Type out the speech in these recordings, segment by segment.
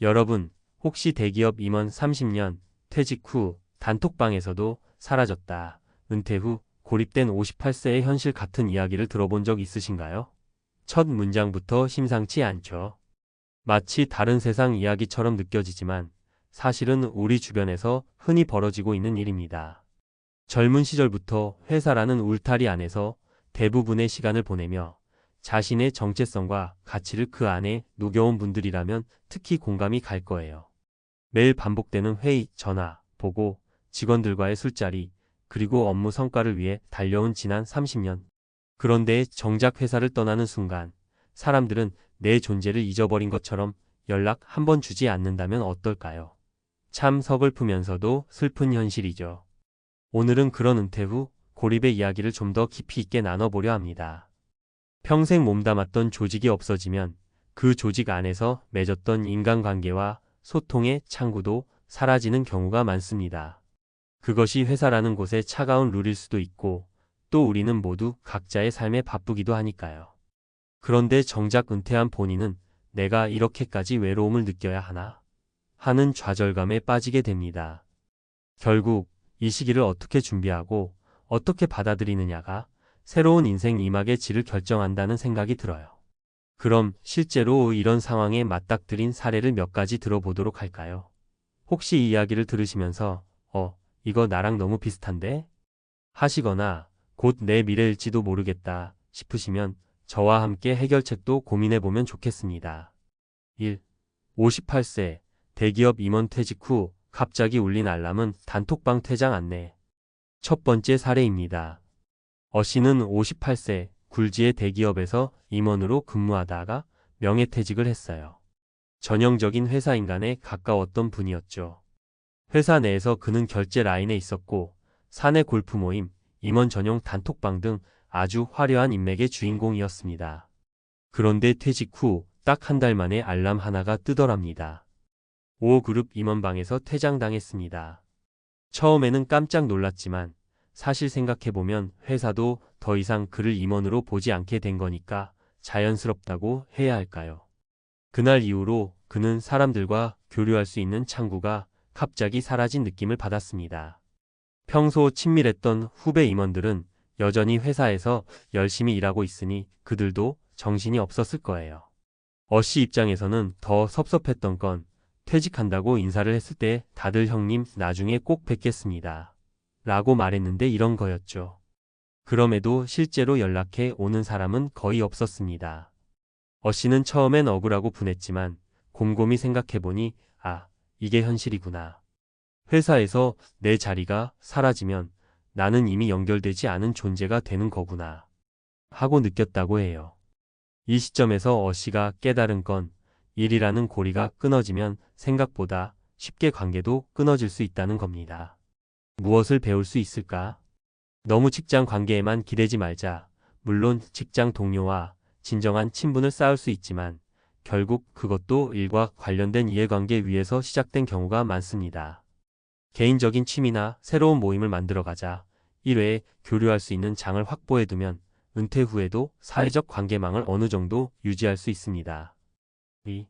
여러분, 혹시 대기업 임원 30년, 퇴직 후 단톡방에서도 사라졌다, 은퇴 후 고립된 58세의 현실 같은 이야기를 들어본 적 있으신가요? 첫 문장부터 심상치 않죠. 마치 다른 세상 이야기처럼 느껴지지만 사실은 우리 주변에서 흔히 벌어지고 있는 일입니다. 젊은 시절부터 회사라는 울타리 안에서 대부분의 시간을 보내며 자신의 정체성과 가치를 그 안에 녹여온 분들이라면 특히 공감이 갈 거예요. 매일 반복되는 회의, 전화, 보고, 직원들과의 술자리, 그리고 업무 성과를 위해 달려온 지난 30년. 그런데 정작 회사를 떠나는 순간 사람들은 내 존재를 잊어버린 것처럼 연락 한 번 주지 않는다면 어떨까요? 참 서글프면서도 슬픈 현실이죠. 오늘은 그런 은퇴 후 고립의 이야기를 좀 더 깊이 있게 나눠보려 합니다. 평생 몸담았던 조직이 없어지면 그 조직 안에서 맺었던 인간관계와 소통의 창구도 사라지는 경우가 많습니다. 그것이 회사라는 곳의 차가운 룰일 수도 있고 또 우리는 모두 각자의 삶에 바쁘기도 하니까요. 그런데 정작 은퇴한 본인은 내가 이렇게까지 외로움을 느껴야 하나? 하는 좌절감에 빠지게 됩니다. 결국 이 시기를 어떻게 준비하고 어떻게 받아들이느냐가 새로운 인생 이막의 질을 결정한다는 생각이 들어요. 그럼 실제로 이런 상황에 맞닥뜨린 사례를 몇 가지 들어보도록 할까요? 혹시 이 이야기를 들으시면서 이거 나랑 너무 비슷한데? 하시거나 곧 내 미래일지도 모르겠다 싶으시면 저와 함께 해결책도 고민해보면 좋겠습니다. 1. 58세 대기업 임원 퇴직 후 갑자기 울린 알람은 단톡방 퇴장 안내. 첫 번째 사례입니다. 씨는 58세 굴지의 대기업에서 임원으로 근무하다가 명예퇴직을 했어요. 전형적인 회사 인간에 가까웠던 분이었죠. 회사 내에서 그는 결제 라인에 있었고 사내 골프 모임, 임원 전용 단톡방 등 아주 화려한 인맥의 주인공이었습니다. 그런데 퇴직 후 딱 한 달 만에 알람 하나가 뜨더랍니다. 5그룹 임원방에서 퇴장당했습니다. 처음에는 깜짝 놀랐지만 사실 생각해보면 회사도 더 이상 그를 임원으로 보지 않게 된 거니까 자연스럽다고 해야 할까요? 그날 이후로 그는 사람들과 교류할 수 있는 창구가 갑자기 사라진 느낌을 받았습니다. 평소 친밀했던 후배 임원들은 여전히 회사에서 열심히 일하고 있으니 그들도 정신이 없었을 거예요. 씨 입장에서는 더 섭섭했던 건 퇴직한다고 인사를 했을 때 다들 형님 나중에 꼭 뵙겠습니다 라고 말했는데 이런 거였죠. 그럼에도 실제로 연락해 오는 사람은 거의 없었습니다. 씨는 처음엔 억울하고 분했지만 곰곰이 생각해보니 이게 현실이구나. 회사에서 내 자리가 사라지면 나는 이미 연결되지 않은 존재가 되는 거구나 하고 느꼈다고 해요. 이 시점에서 씨가 깨달은 건 일이라는 고리가 끊어지면 생각보다 쉽게 관계도 끊어질 수 있다는 겁니다. 무엇을 배울 수 있을까? 너무 직장 관계에만 기대지 말자. 물론 직장 동료와 진정한 친분을 쌓을 수 있지만 결국 그것도 일과 관련된 이해관계 위에서 시작된 경우가 많습니다. 개인적인 취미나 새로운 모임을 만들어가자 1회에 교류할 수 있는 장을 확보해두면 은퇴 후에도 사회적 관계망을 어느 정도 유지할 수 있습니다. 2.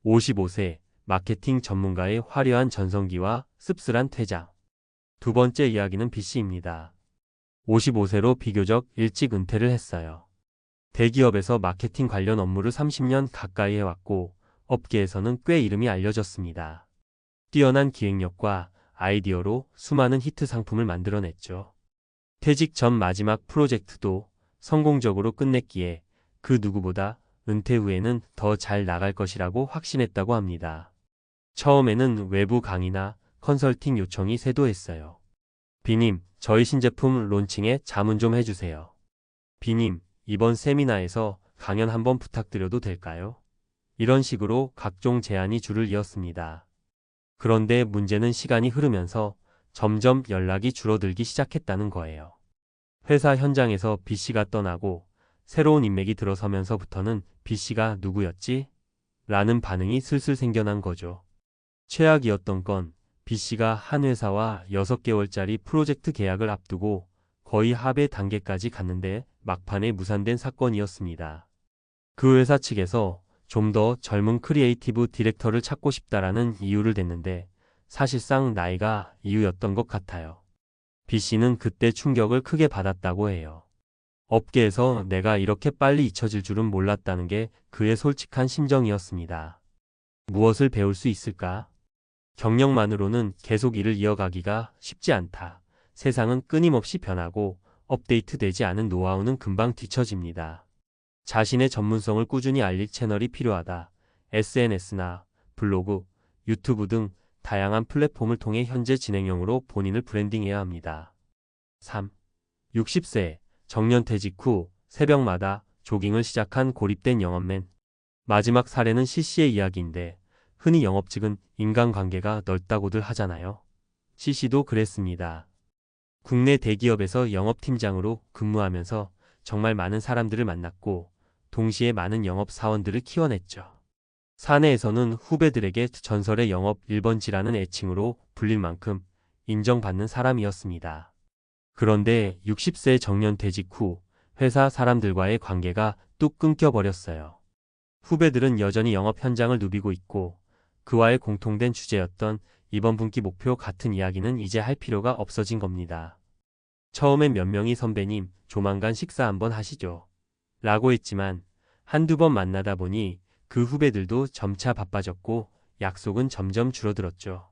55세 마케팅 전문가의 화려한 전성기와 씁쓸한 퇴장. 두 번째 이야기는 B씨입니다. 55세로 비교적 일찍 은퇴를 했어요. 대기업에서 마케팅 관련 업무를 30년 가까이 해왔고 업계에서는 꽤 이름이 알려졌습니다. 뛰어난 기획력과 아이디어로 수많은 히트 상품을 만들어냈죠. 퇴직 전 마지막 프로젝트도 성공적으로 끝냈기에 그 누구보다 은퇴 후에는 더 잘 나갈 것이라고 확신했다고 합니다. 처음에는 외부 강의나 컨설팅 요청이 쇄도했어요. B님, 저희 신제품 론칭에 자문 좀 해주세요. B님, 이번 세미나에서 강연 한번 부탁드려도 될까요? 이런 식으로 각종 제안이 줄을 이었습니다. 그런데 문제는 시간이 흐르면서 점점 연락이 줄어들기 시작했다는 거예요. 회사 현장에서 B씨가 떠나고 새로운 인맥이 들어서면서부터는 B씨가 누구였지? 라는 반응이 슬슬 생겨난 거죠. 최악이었던 건 B씨가 한 회사와 6개월짜리 프로젝트 계약을 앞두고 거의 합의 단계까지 갔는데 막판에 무산된 사건이었습니다. 그 회사 측에서 좀 더 젊은 크리에이티브 디렉터를 찾고 싶다라는 이유를 댔는데 사실상 나이가 이유였던 것 같아요. B씨는 그때 충격을 크게 받았다고 해요. 업계에서 내가 이렇게 빨리 잊혀질 줄은 몰랐다는 게 그의 솔직한 심정이었습니다. 무엇을 배울 수 있을까? 경력만으로는 계속 일을 이어가기가 쉽지 않다. 세상은 끊임없이 변하고 업데이트되지 않은 노하우는 금방 뒤처집니다. 자신의 전문성을 꾸준히 알릴 채널이 필요하다. SNS나 블로그, 유튜브 등 다양한 플랫폼을 통해 현재 진행형으로 본인을 브랜딩해야 합니다. 3. 60세 정년퇴직 후 새벽마다 조깅을 시작한 고립된 영업맨. 마지막 사례는 C씨의 이야기인데 흔히 영업직은 인간관계가 넓다고들 하잖아요. C씨도 그랬습니다. 국내 대기업에서 영업팀장으로 근무하면서 정말 많은 사람들을 만났고 동시에 많은 영업사원들을 키워냈죠. 사내에서는 후배들에게 전설의 영업 1번지라는 애칭으로 불릴 만큼 인정받는 사람이었습니다. 그런데 60세 정년퇴직 후 회사 사람들과의 관계가 뚝 끊겨버렸어요. 후배들은 여전히 영업 현장을 누비고 있고 그와의 공통된 주제였던 이번 분기 목표 같은 이야기는 이제 할 필요가 없어진 겁니다. 처음엔 몇 명이 선배님 조만간 식사 한번 하시죠 라고 했지만 한두 번 만나다 보니 그 후배들도 점차 바빠졌고 약속은 점점 줄어들었죠.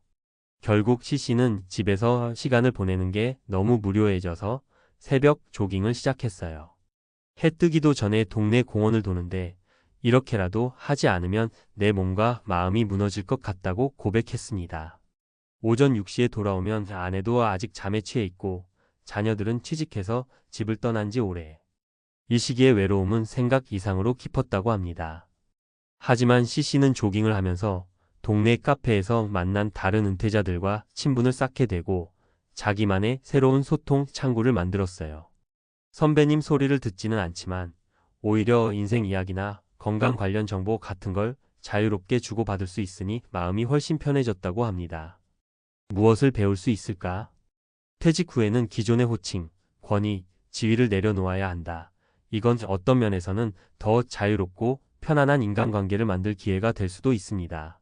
결국 C씨는 집에서 시간을 보내는 게 너무 무료해져서 새벽 조깅을 시작했어요. 해 뜨기도 전에 동네 공원을 도는데 이렇게라도 하지 않으면 내 몸과 마음이 무너질 것 같다고 고백했습니다. 오전 6시에 돌아오면 아내도 아직 잠에 취해 있고 자녀들은 취직해서 집을 떠난 지 오래. 이 시기의 외로움은 생각 이상으로 깊었다고 합니다. 하지만 C씨는 조깅을 하면서 동네 카페에서 만난 다른 은퇴자들과 친분을 쌓게 되고 자기만의 새로운 소통 창구를 만들었어요. 선배님 소리를 듣지는 않지만 오히려 인생 이야기나 건강 관련 정보 같은 걸 자유롭게 주고받을 수 있으니 마음이 훨씬 편해졌다고 합니다. 무엇을 배울 수 있을까? 퇴직 후에는 기존의 호칭, 권위, 지위를 내려놓아야 한다. 이건 어떤 면에서는 더 자유롭고 편안한 인간관계를 만들 기회가 될 수도 있습니다.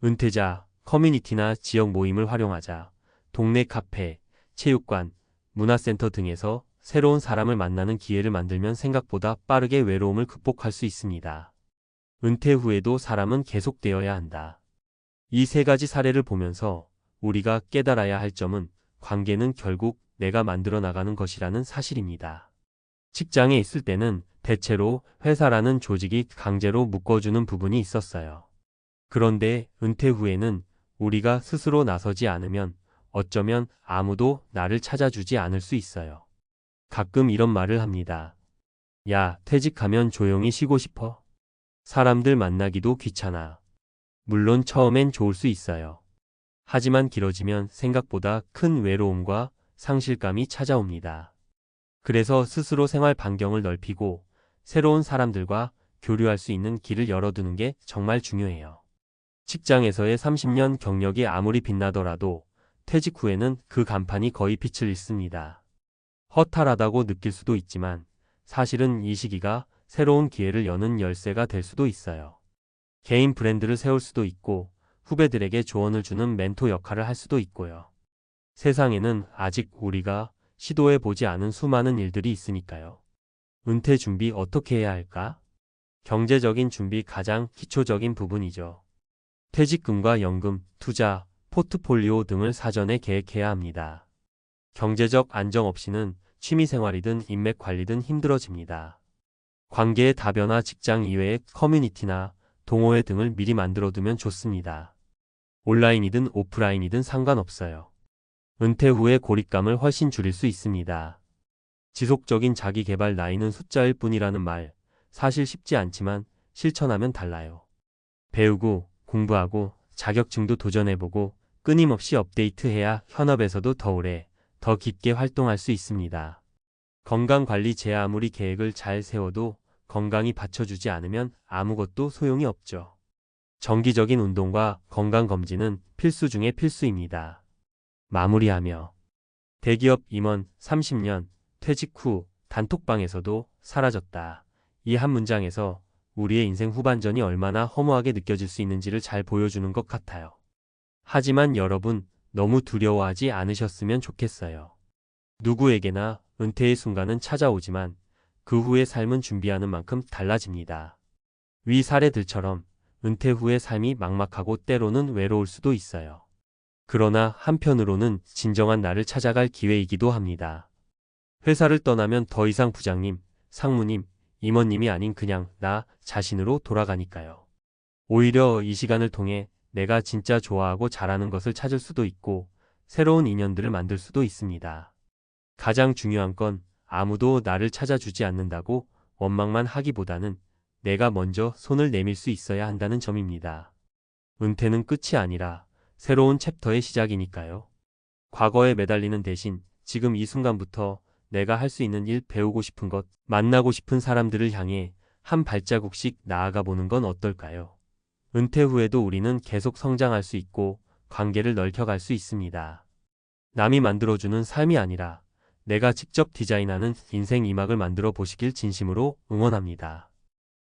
은퇴자, 커뮤니티나 지역 모임을 활용하자. 동네 카페, 체육관, 문화센터 등에서 새로운 사람을 만나는 기회를 만들면 생각보다 빠르게 외로움을 극복할 수 있습니다. 은퇴 후에도 사람은 계속되어야 한다. 이 세 가지 사례를 보면서 우리가 깨달아야 할 점은 관계는 결국 내가 만들어 나가는 것이라는 사실입니다. 직장에 있을 때는 대체로 회사라는 조직이 강제로 묶어주는 부분이 있었어요. 그런데 은퇴 후에는 우리가 스스로 나서지 않으면 어쩌면 아무도 나를 찾아주지 않을 수 있어요. 가끔 이런 말을 합니다. 야, 퇴직하면 조용히 쉬고 싶어? 사람들 만나기도 귀찮아. 물론 처음엔 좋을 수 있어요. 하지만 길어지면 생각보다 큰 외로움과 상실감이 찾아옵니다. 그래서 스스로 생활 반경을 넓히고 새로운 사람들과 교류할 수 있는 길을 열어두는 게 정말 중요해요. 직장에서의 30년 경력이 아무리 빛나더라도 퇴직 후에는 그 간판이 거의 빛을 잃습니다. 허탈하다고 느낄 수도 있지만 사실은 이 시기가 새로운 기회를 여는 열쇠가 될 수도 있어요. 개인 브랜드를 세울 수도 있고 후배들에게 조언을 주는 멘토 역할을 할 수도 있고요. 세상에는 아직 우리가 시도해보지 않은 수많은 일들이 있으니까요. 은퇴 준비 어떻게 해야 할까? 경제적인 준비 가장 기초적인 부분이죠. 퇴직금과 연금, 투자, 포트폴리오 등을 사전에 계획해야 합니다. 경제적 안정 없이는 취미생활이든 인맥 관리든 힘들어집니다. 관계의 다변화 직장 이외의 커뮤니티나 동호회 등을 미리 만들어두면 좋습니다. 온라인이든 오프라인이든 상관없어요. 은퇴 후의 고립감을 훨씬 줄일 수 있습니다. 지속적인 자기 개발 나이는 숫자일 뿐이라는 말, 사실 쉽지 않지만 실천하면 달라요. 배우고, 공부하고, 자격증도 도전해보고, 끊임없이 업데이트해야 현업에서도 더 오래, 더 깊게 활동할 수 있습니다. 건강관리 제 아무리 계획을 잘 세워도 건강이 받쳐주지 않으면 아무것도 소용이 없죠. 정기적인 운동과 건강검진은 필수 중의 필수입니다. 마무리하며 대기업 임원 30년 퇴직 후 단톡방에서도 사라졌다. 이 한 문장에서 우리의 인생 후반전이 얼마나 허무하게 느껴질 수 있는지를 잘 보여주는 것 같아요. 하지만 여러분, 너무 두려워하지 않으셨으면 좋겠어요. 누구에게나 은퇴의 순간은 찾아오지만 그 후의 삶은 준비하는 만큼 달라집니다. 위 사례들처럼 은퇴 후의 삶이 막막하고 때로는 외로울 수도 있어요. 그러나 한편으로는 진정한 나를 찾아갈 기회이기도 합니다. 회사를 떠나면 더 이상 부장님, 상무님, 임원님이 아닌 그냥 나 자신으로 돌아가니까요. 오히려 이 시간을 통해 내가 진짜 좋아하고 잘하는 것을 찾을 수도 있고 새로운 인연들을 만들 수도 있습니다. 가장 중요한 건 아무도 나를 찾아주지 않는다고 원망만 하기보다는 내가 먼저 손을 내밀 수 있어야 한다는 점입니다. 은퇴는 끝이 아니라 새로운 챕터의 시작이니까요. 과거에 매달리는 대신 지금 이 순간부터 내가 할 수 있는 일, 배우고 싶은 것, 만나고 싶은 사람들을 향해 한 발자국씩 나아가 보는 건 어떨까요? 은퇴 후에도 우리는 계속 성장할 수 있고 관계를 넓혀갈 수 있습니다. 남이 만들어주는 삶이 아니라 내가 직접 디자인하는 인생 2막을 만들어 보시길 진심으로 응원합니다.